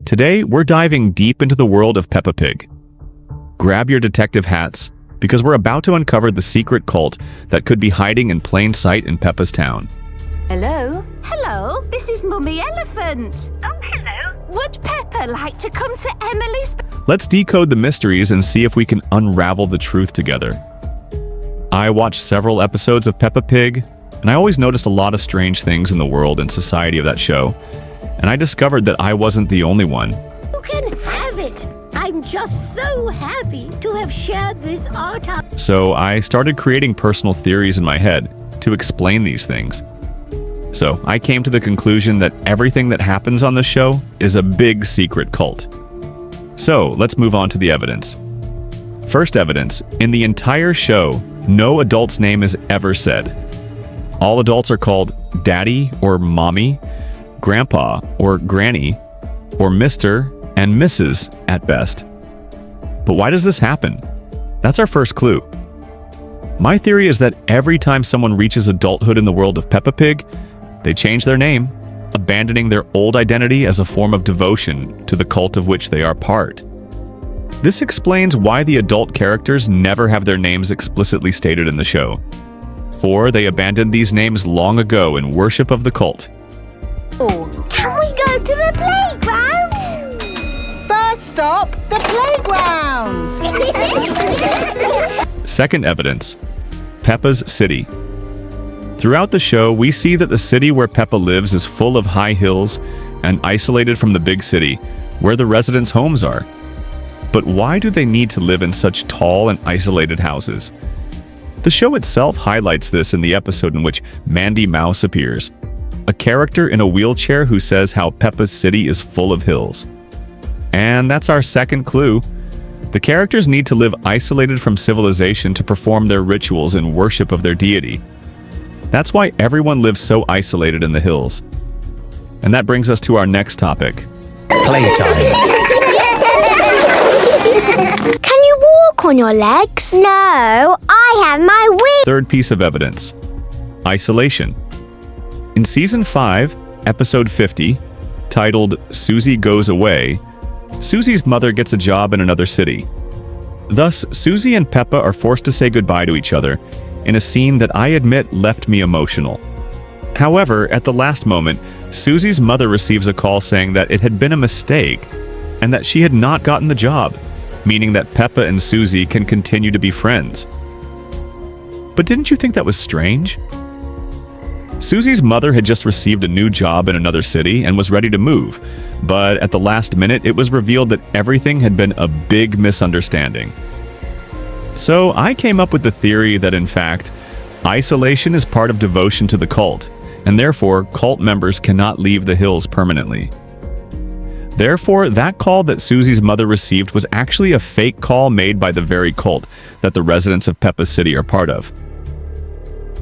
Today, we're diving deep into the world of Peppa Pig. Grab your detective hats, because we're about to uncover the secret cult that could be hiding in plain sight in Peppa's town. Hello? Hello, this is Mummy Elephant. Oh, hello. Would Peppa like to come to Emily's... Let's decode the mysteries and see if we can unravel the truth together. I watched several episodes of Peppa Pig, and I always noticed a lot of strange things in the world and society of that show, and I discovered that I wasn't the only one. You can have it. I'm just so happy to have shared this art. So I started creating personal theories in my head to explain these things. So I came to the conclusion that everything that happens on the show is a big secret cult. So let's move on to the evidence. First evidence, in the entire show, no adult's name is ever said. All adults are called Daddy or Mommy, Grandpa or Granny, or Mr. and Mrs. at best. But why does this happen? That's our first clue. My theory is that every time someone reaches adulthood in the world of Peppa Pig, they change their name, abandoning their old identity as a form of devotion to the cult of which they are part. This explains why the adult characters never have their names explicitly stated in the show, for they abandoned these names long ago in worship of the cult. Can we go to the playground? First stop, the playground. Second evidence, Peppa's city. Throughout the show, we see that the city where Peppa lives is full of high hills and isolated from the big city, where the residents' homes are. But why do they need to live in such tall and isolated houses? The show itself highlights this in the episode in which Mandy Mouse appears, a character in a wheelchair who says how Peppa's city is full of hills. And that's our second clue. The characters need to live isolated from civilization to perform their rituals in worship of their deity. That's why everyone lives so isolated in the hills. And that brings us to our next topic. Playtime. Can you walk on your legs? No, I have my wheel. Third piece of evidence. Isolation. In Season 5, Episode 50, titled Suzy Goes Away, Suzy's mother gets a job in another city. Thus, Suzy and Peppa are forced to say goodbye to each other in a scene that I admit left me emotional. However, at the last moment, Suzy's mother receives a call saying that it had been a mistake and that she had not gotten the job, meaning that Peppa and Suzy can continue to be friends. But didn't you think that was strange? Suzy's mother had just received a new job in another city and was ready to move, but at the last minute it was revealed that everything had been a big misunderstanding. So I came up with the theory that in fact, isolation is part of devotion to the cult, and therefore cult members cannot leave the hills permanently. Therefore, that call that Suzy's mother received was actually a fake call made by the very cult that the residents of Peppa City are part of.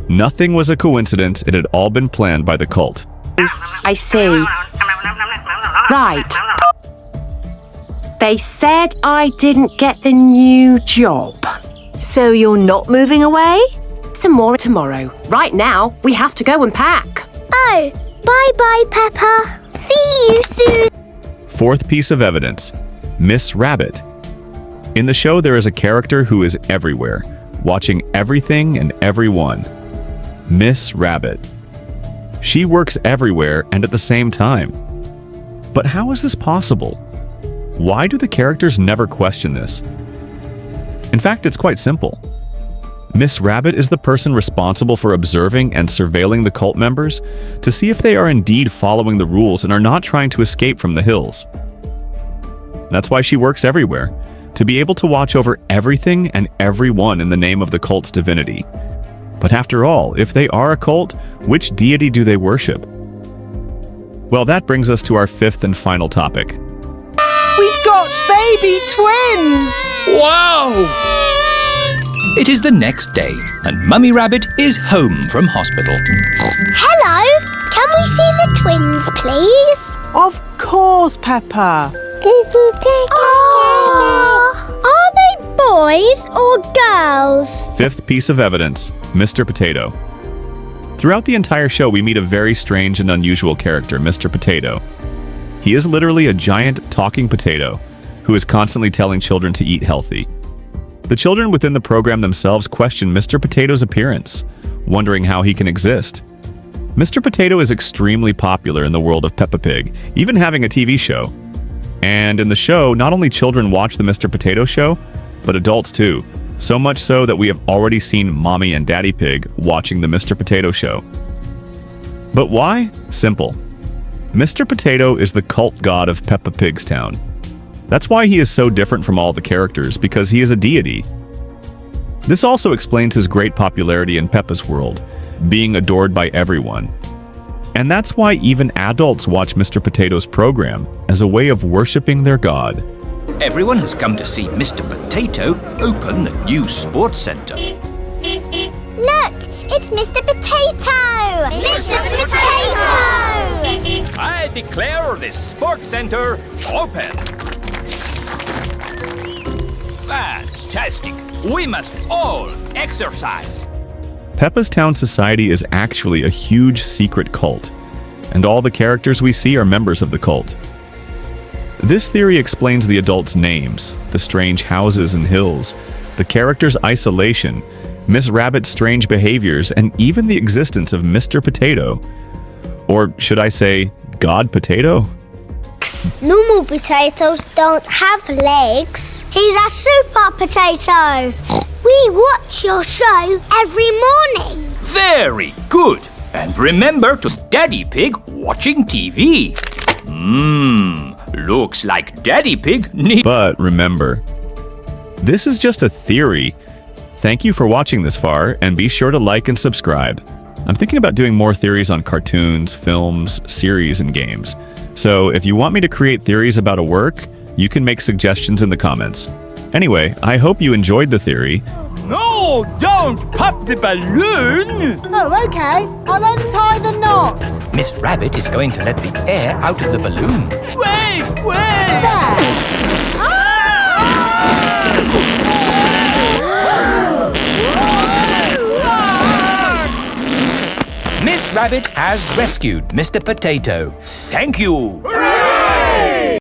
Nothing was a coincidence, it had all been planned by the cult. I see. Right. They said I didn't get the new job. So you're not moving away? Some more tomorrow. Right now, we have to go and pack. Oh, bye-bye, Peppa. See you soon. Fourth piece of evidence. Miss Rabbit. In the show, there is a character who is everywhere, watching everything and everyone. Miss Rabbit. She works everywhere and at the same time. But how is this possible? Why do the characters never question this? In fact, it's quite simple. Miss Rabbit is the person responsible for observing and surveilling the cult members to see if they are indeed following the rules and are not trying to escape from the hills. That's why she works everywhere, to be able to watch over everything and everyone in the name of the cult's divinity. But after all, if they are a cult, which deity do they worship? Well, that brings us to our fifth and final topic. We've got baby twins! Wow! It is the next day, and Mummy Rabbit is home from hospital. Hello, can we see the twins, please? Of course, Peppa. Oh, are they boys or girls? Fifth piece of evidence, Mr. Potato. Throughout the entire show, we meet a very strange and unusual character, Mr. Potato. He is literally a giant talking potato who is constantly telling children to eat healthy. The children within the program themselves question Mr. Potato's appearance, wondering how he can exist. Mr. Potato is extremely popular in the world of Peppa Pig, even having a TV show. And in the show, not only children watch the Mr. Potato show, but adults too. So much so that we have already seen Mommy and Daddy Pig watching the Mr. Potato show. But why? Simple. Mr. Potato is the cult god of Peppa Pig's town. That's why he is so different from all the characters, because he is a deity. This also explains his great popularity in Peppa's world, being adored by everyone. And that's why even adults watch Mr. Potato's program as a way of worshipping their god. Everyone has come to see Mr. Potato open the new sports centre. Look, it's Mr. Potato! Mr. Potato! I declare this sports centre open. Fantastic! We must all exercise. Peppa's Town Society is actually a huge secret cult, and all the characters we see are members of the cult. This theory explains the adults' names, the strange houses and hills, the characters' isolation, Miss Rabbit's strange behaviors, and even the existence of Mr. Potato. Or should I say, God Potato? Normal potatoes don't have legs. He's a super potato. We watch your show every morning. Very good. And remember to Daddy Pig watching TV. Looks like Daddy Pig needs... But remember, this is just a theory. Thank you for watching this far, and be sure to like and subscribe. I'm thinking about doing more theories on cartoons, films, series, and games. So if you want me to create theories about a work, you can make suggestions in the comments. Anyway, I hope you enjoyed the theory. No, don't pop the balloon! Oh, okay. I'll untie the knot. Miss Rabbit is going to let the air out of the balloon. Wait! There. Miss Rabbit has rescued Mr. Potato. Thank you!